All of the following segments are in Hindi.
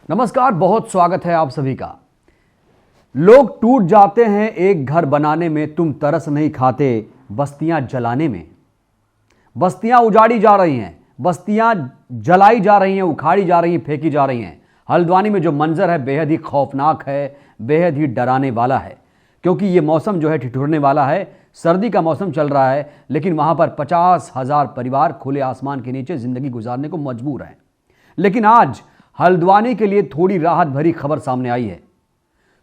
नमस्कार, बहुत स्वागत है आप सभी का। लोग टूट जाते हैं एक घर बनाने में, तुम तरस नहीं खाते बस्तियां जलाने में। बस्तियां उजाड़ी जा रही हैं, बस्तियां जलाई जा रही हैं, उखाड़ी जा रही हैं, फेंकी जा रही हैं। हल्द्वानी में जो मंजर है बेहद ही खौफनाक है, बेहद ही डराने वाला है, क्योंकि ये मौसम जो है ठिठुरने वाला है। सर्दी का मौसम चल रहा है, लेकिन वहां पर 50,000 परिवार खुले आसमान के नीचे जिंदगी गुजारने को मजबूर हैं। लेकिन आज हल्द्वानी के लिए थोड़ी राहत भरी खबर सामने आई है।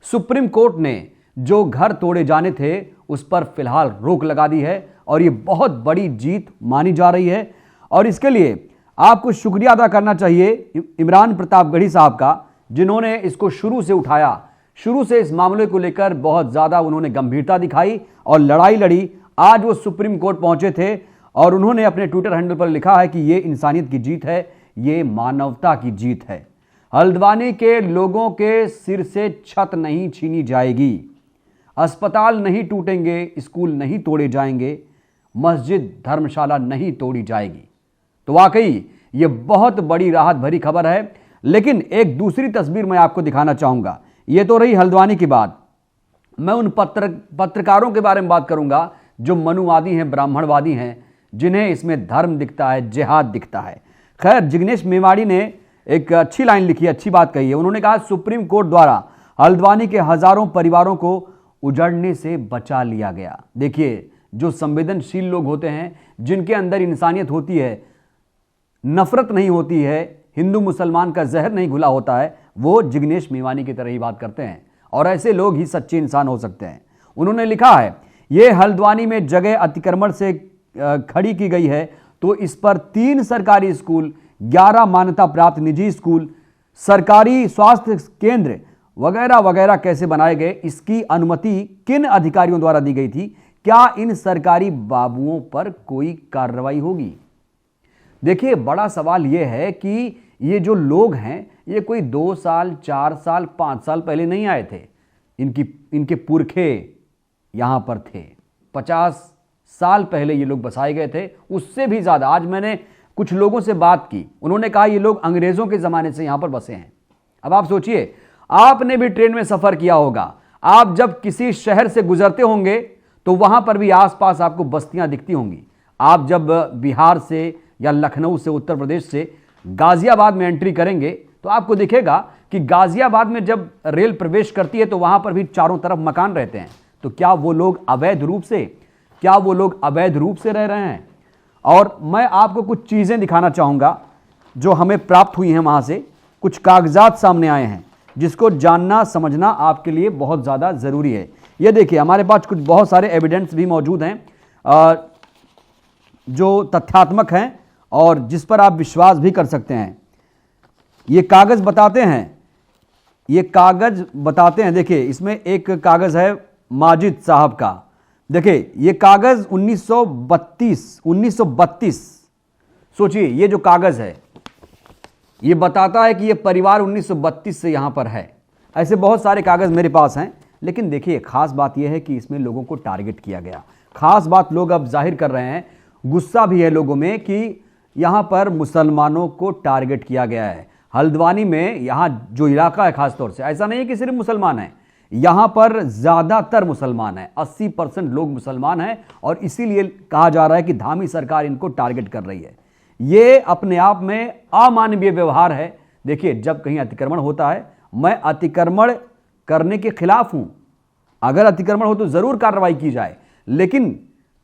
सुप्रीम कोर्ट ने जो घर तोड़े जाने थे उस पर फिलहाल रोक लगा दी है और ये बहुत बड़ी जीत मानी जा रही है। और इसके लिए आपको शुक्रिया अदा करना चाहिए इमरान प्रतापगढ़ी साहब का, जिन्होंने इसको शुरू से उठाया, शुरू से इस मामले को लेकर बहुत ज़्यादा उन्होंने गंभीरता दिखाई और लड़ाई लड़ी। आज वो सुप्रीम कोर्ट पहुंचे थे और उन्होंने अपने ट्विटर हैंडल पर लिखा है कि ये इंसानियत की जीत है, ये मानवता की जीत है। हल्द्वानी के लोगों के सिर से छत नहीं छीनी जाएगी, अस्पताल नहीं टूटेंगे, स्कूल नहीं तोड़े जाएंगे, मस्जिद धर्मशाला नहीं तोड़ी जाएगी। तो वाकई ये बहुत बड़ी राहत भरी खबर है। लेकिन एक दूसरी तस्वीर मैं आपको दिखाना चाहूंगा। ये तो रही हल्द्वानी की बात। मैं उन पत्रकारों के बारे में बात करूंगा जो मनुवादी हैं, ब्राह्मणवादी हैं, जिन्हें इसमें धर्म दिखता है, जिहाद दिखता है। खैर, जिग्नेश मेवाड़ी ने एक अच्छी लाइन लिखी है, अच्छी बात कही है। उन्होंने कहा सुप्रीम कोर्ट द्वारा हल्द्वानी के हजारों परिवारों को उजड़ने से बचा लिया गया। देखिए, जो संवेदनशील लोग होते हैं, जिनके अंदर इंसानियत होती है, नफरत नहीं होती है, हिंदू मुसलमान का जहर नहीं घुला होता है, वो जिग्नेश मेवानी की तरह ही बात करते हैं और ऐसे लोग ही सच्चे इंसान हो सकते हैं। उन्होंने लिखा है, ये हल्द्वानी में जगह अतिक्रमण से खड़ी की गई है तो इस पर 3 सरकारी स्कूल, 11 मान्यता प्राप्त निजी स्कूल, सरकारी स्वास्थ्य केंद्र वगैरह वगैरह कैसे बनाए गए, इसकी अनुमति किन अधिकारियों द्वारा दी गई थी, क्या इन सरकारी बाबुओं पर कोई कार्रवाई होगी? देखिए, बड़ा सवाल यह है कि ये जो लोग हैं, ये कोई 2 साल, 4 साल, 5 साल पहले नहीं आए थे। इनके पुरखे यहां पर थे। 50 साल पहले ये लोग बसाए गए थे, उससे भी ज्यादा। आज मैंने कुछ लोगों से बात की, उन्होंने कहा ये लोग अंग्रेजों के जमाने से यहां पर बसे हैं। अब आप सोचिए, आपने भी ट्रेन में सफर किया होगा, आप जब किसी शहर से गुजरते होंगे तो वहां पर भी आसपास आपको बस्तियां दिखती होंगी। आप जब बिहार से या लखनऊ से, उत्तर प्रदेश से गाजियाबाद में एंट्री करेंगे तो आपको दिखेगा कि गाजियाबाद में जब रेल प्रवेश करती है तो वहां पर भी चारों तरफ मकान रहते हैं। तो क्या वो लोग अवैध रूप से रह रहे हैं? और मैं आपको कुछ चीजें दिखाना चाहूंगा जो हमें प्राप्त हुई हैं वहां से। कुछ कागजात सामने आए हैं जिसको जानना समझना आपके लिए बहुत ज्यादा जरूरी है। ये देखिए, हमारे पास कुछ बहुत सारे एविडेंस भी मौजूद हैं जो तथ्यात्मक हैं और जिस पर आप विश्वास भी कर सकते हैं। ये कागज बताते हैं, देखिए इसमें एक कागज है माजिद साहब का। देखिए, ये कागज 1932 सोचिए, ये जो कागज है ये बताता है कि ये परिवार 1932 से यहां पर है। ऐसे बहुत सारे कागज मेरे पास हैं। लेकिन देखिए, खास बात यह है कि इसमें लोगों को टारगेट किया गया। खास बात लोग अब जाहिर कर रहे हैं, गुस्सा भी है लोगों में कि यहां पर मुसलमानों को टारगेट किया गया है। हल्द्वानी में यहां जो इलाका है, खासतौर से ऐसा नहीं है कि सिर्फ मुसलमान हैं, यहां पर ज्यादातर मुसलमान हैं, 80% लोग मुसलमान हैं और इसीलिए कहा जा रहा है कि धामी सरकार इनको टारगेट कर रही है। यह अपने आप में अमानवीय व्यवहार है। देखिए, जब कहीं अतिक्रमण होता है, मैं अतिक्रमण करने के खिलाफ हूं। अगर अतिक्रमण हो तो जरूर कार्रवाई की जाए, लेकिन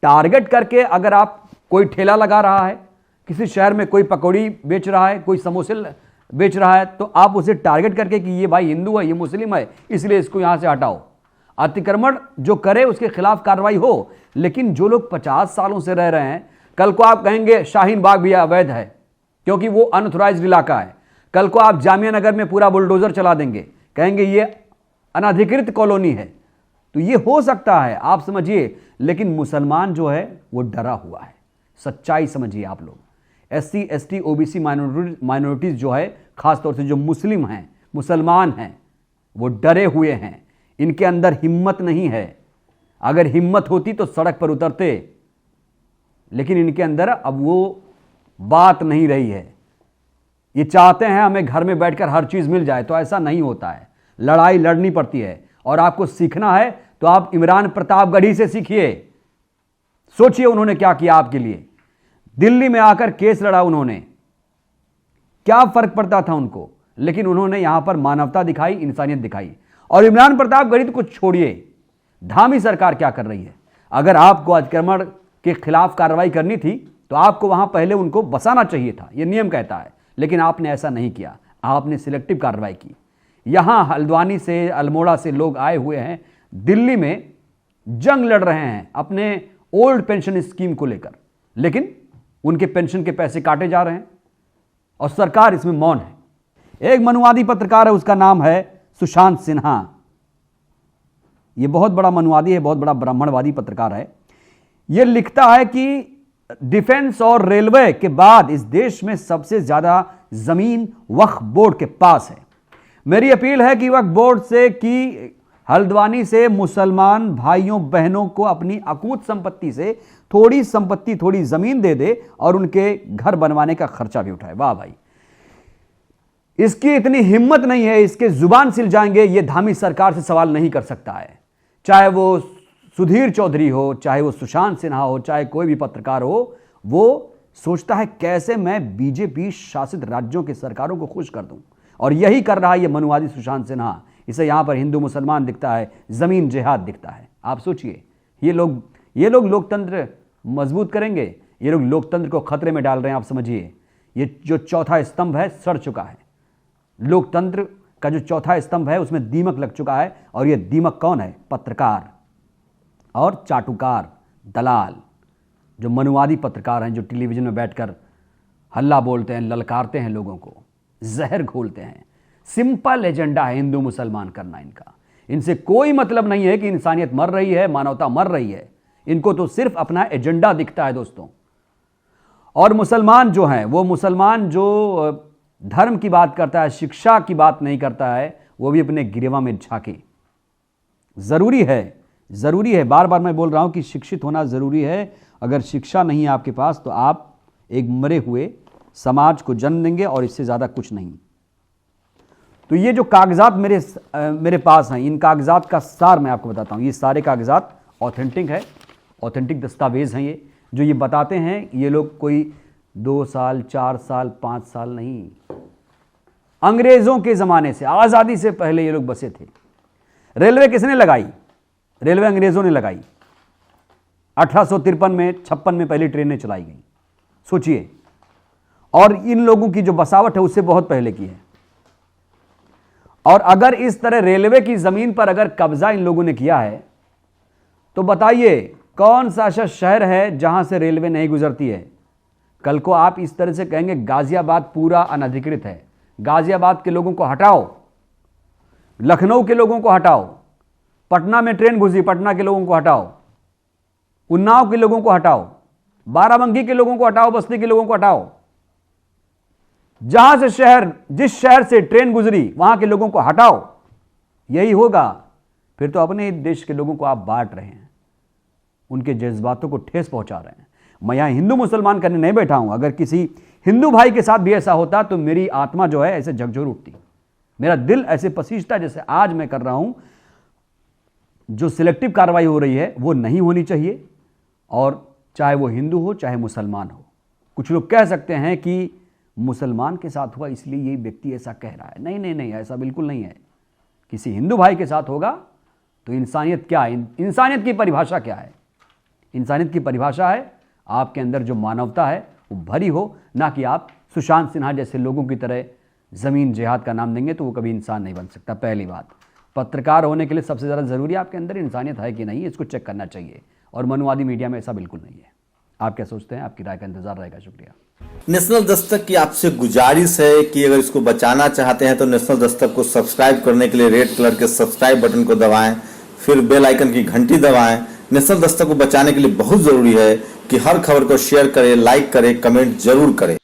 टारगेट करके अगर आप कोई ठेला लगा रहा है, किसी शहर में कोई पकौड़ी बेच रहा है, कोई समोसे बेच रहा है, तो आप उसे टारगेट करके कि ये भाई हिंदू है, ये मुस्लिम है, इसलिए इसको यहां से हटाओ। अतिक्रमण जो करे उसके खिलाफ कार्रवाई हो। लेकिन जो लोग 50 सालों से रह रहे हैं, कल को आप कहेंगे शाहीन बाग भी अवैध है क्योंकि वो अनऑथराइज्ड इलाका है। कल को आप जामिया नगर में पूरा बुलडोजर चला देंगे, कहेंगे ये अनधिकृत कॉलोनी है। तो ये हो सकता है, आप समझिए। लेकिन मुसलमान जो है वो डरा हुआ है। सच्चाई समझिए आप लोग। SC, ST, OBC माइनॉरिटीज जो है, खासतौर से जो मुस्लिम हैं, मुसलमान हैं, वो डरे हुए हैं। इनके अंदर हिम्मत नहीं है। अगर हिम्मत होती तो सड़क पर उतरते, लेकिन इनके अंदर अब वो बात नहीं रही है। ये चाहते हैं हमें घर में बैठकर हर चीज मिल जाए, तो ऐसा नहीं होता है। लड़ाई लड़नी पड़ती है, और आपको सीखना है तो आप इमरान प्रतापगढ़ी से सीखिए। सोचिए उन्होंने क्या किया आपके लिए। दिल्ली में आकर केस लड़ा उन्होंने, क्या फर्क पड़ता था उनको, लेकिन उन्होंने यहां पर मानवता दिखाई, इंसानियत दिखाई। और इमरान प्रतापगढ़ी तो कुछ छोड़िए, धामी सरकार क्या कर रही है। अगर आपको अतिक्रमण के खिलाफ कार्रवाई करनी थी तो आपको वहां पहले उनको बसाना चाहिए था, यह नियम कहता है, लेकिन आपने ऐसा नहीं किया। आपने सिलेक्टिव कार्रवाई की। यहां हल्द्वानी से, अल्मोड़ा से लोग आए हुए हैं, दिल्ली में जंग लड़ रहे हैं अपने ओल्ड पेंशन स्कीम को लेकर, लेकिन उनके पेंशन के पैसे काटे जा रहे हैं और सरकार इसमें मौन है। एक मनुवादी पत्रकार है, उसका नाम है सुशांत सिन्हा। यह बहुत बड़ा मनुवादी है, बहुत बड़ा ब्राह्मणवादी पत्रकार है। यह लिखता है कि डिफेंस और रेलवे के बाद इस देश में सबसे ज्यादा जमीन वक्फ बोर्ड के पास है। मेरी अपील है कि वक्फ बोर्ड से कि हल्द्वानी से मुसलमान भाइयों बहनों को अपनी अकूत संपत्ति से थोड़ी संपत्ति, थोड़ी जमीन दे दे और उनके घर बनवाने का खर्चा भी उठाए। वाह भाई, इसकी इतनी हिम्मत नहीं है, इसके जुबान सिल जाएंगे, यह धामी सरकार से सवाल नहीं कर सकता है। चाहे वो सुधीर चौधरी हो, चाहे वो सुशांत सिन्हा हो, चाहे कोई भी पत्रकार हो, वो सोचता है कैसे मैं बीजेपी शासित राज्यों के सरकारों को खुश कर दूं, और यही कर रहा है ये मनुवादी सुशांत सिन्हा। इसे यहां पर हिंदू मुसलमान दिखता है, जमीन जिहाद दिखता है। आप सोचिए, ये लोग लोकतंत्र मजबूत करेंगे, ये लोग लोकतंत्र को खतरे में डाल रहे हैं। आप समझिए, ये जो चौथा स्तंभ है सड़ चुका है। लोकतंत्र का जो चौथा स्तंभ है उसमें दीमक लग चुका है, और ये दीमक कौन है? पत्रकार और चाटुकार, दलाल, जो मनुवादी पत्रकार हैं, जो टेलीविजन में बैठकर हल्ला बोलते हैं, ललकारते हैं लोगों को, जहर घोलते हैं। सिंपल एजेंडा है हिंदू मुसलमान करना इनका। इनसे कोई मतलब नहीं है कि इंसानियत मर रही है, मानवता मर रही है। इनको तो सिर्फ अपना एजेंडा दिखता है दोस्तों। और मुसलमान जो हैं, वो मुसलमान जो धर्म की बात करता है, शिक्षा की बात नहीं करता है, वो भी अपने गिरेवा में झांके। जरूरी है, बार बार मैं बोल रहा हूं कि शिक्षित होना जरूरी है। अगर शिक्षा नहीं है आपके पास तो आप एक मरे हुए समाज को जन्म देंगे, और इससे ज्यादा कुछ नहीं। तो ये जो कागजात मेरे पास हैं, इन कागजात का सार मैं आपको बताता हूं। ये सारे कागजात ऑथेंटिक है, ऑथेंटिक दस्तावेज हैं ये, जो ये बताते हैं ये लोग कोई 2 साल, 4 साल, 5 साल नहीं, अंग्रेजों के जमाने से, आजादी से पहले ये लोग बसे थे। रेलवे किसने लगाई? रेलवे अंग्रेजों ने लगाई। 1853 में, 56 में पहली ट्रेनें चलाई गई। सोचिए, और इन लोगों की जो बसावट है उससे बहुत पहले की है। और अगर इस तरह रेलवे की जमीन पर अगर कब्जा इन लोगों ने किया है, तो बताइए कौन सा ऐसा शहर है जहां से रेलवे नहीं गुजरती है? कल को आप इस तरह से कहेंगे गाजियाबाद पूरा अनधिकृत है, गाजियाबाद के लोगों को हटाओ, लखनऊ के लोगों को हटाओ, पटना में ट्रेन घुसी, पटना के लोगों को हटाओ, उन्नाव के लोगों को हटाओ, बाराबंकी के लोगों को हटाओ, बस्ती के लोगों को हटाओ। जहां से जिस शहर से ट्रेन गुजरी वहां के लोगों को हटाओ। यही होगा, फिर तो अपने देश के लोगों को आप बांट रहे हैं, उनके जज्बातों को ठेस पहुंचा रहे हैं। मैं यहां हिंदू मुसलमान करने नहीं बैठा हूं। अगर किसी हिंदू भाई के साथ भी ऐसा होता तो मेरी आत्मा जो है ऐसे झकझोर उठती, मेरा दिल ऐसे पसीजता जैसे आज मैं कर रहा हूं। जो सिलेक्टिव कार्रवाई हो रही है वो नहीं होनी चाहिए, और चाहे वो हिंदू हो चाहे मुसलमान हो। कुछ लोग कह सकते हैं कि मुसलमान के साथ हुआ इसलिए ये व्यक्ति ऐसा कह रहा है। नहीं नहीं नहीं, ऐसा बिल्कुल नहीं है। किसी हिंदू भाई के साथ होगा तो इंसानियत क्या है? इंसानियत की परिभाषा क्या है? इंसानियत की परिभाषा है आपके अंदर जो मानवता है वो भरी हो, ना कि आप सुशांत सिन्हा जैसे लोगों की तरह जमीन जिहाद का नाम देंगे तो वो कभी इंसान नहीं बन सकता। पहली बात, पत्रकार होने के लिए सबसे ज़्यादा ज़रूरी आपके अंदर इंसानियत है कि नहीं, इसको चेक करना चाहिए। और मनुवादी मीडिया में ऐसा बिल्कुल नहीं है। आप क्या सोचते हैं? आपकी राय का इंतजार रहेगा। शुक्रिया। नेशनल दस्तक की आपसे गुजारिश है कि अगर इसको बचाना चाहते हैं तो नेशनल दस्तक को सब्सक्राइब करने के लिए रेड कलर के सब्सक्राइब बटन को दबाएं, फिर बेल आइकन की घंटी दबाएं। नेशनल दस्तक को बचाने के लिए बहुत जरूरी है कि हर खबर को शेयर करें, लाइक करें, कमेंट जरूर करें।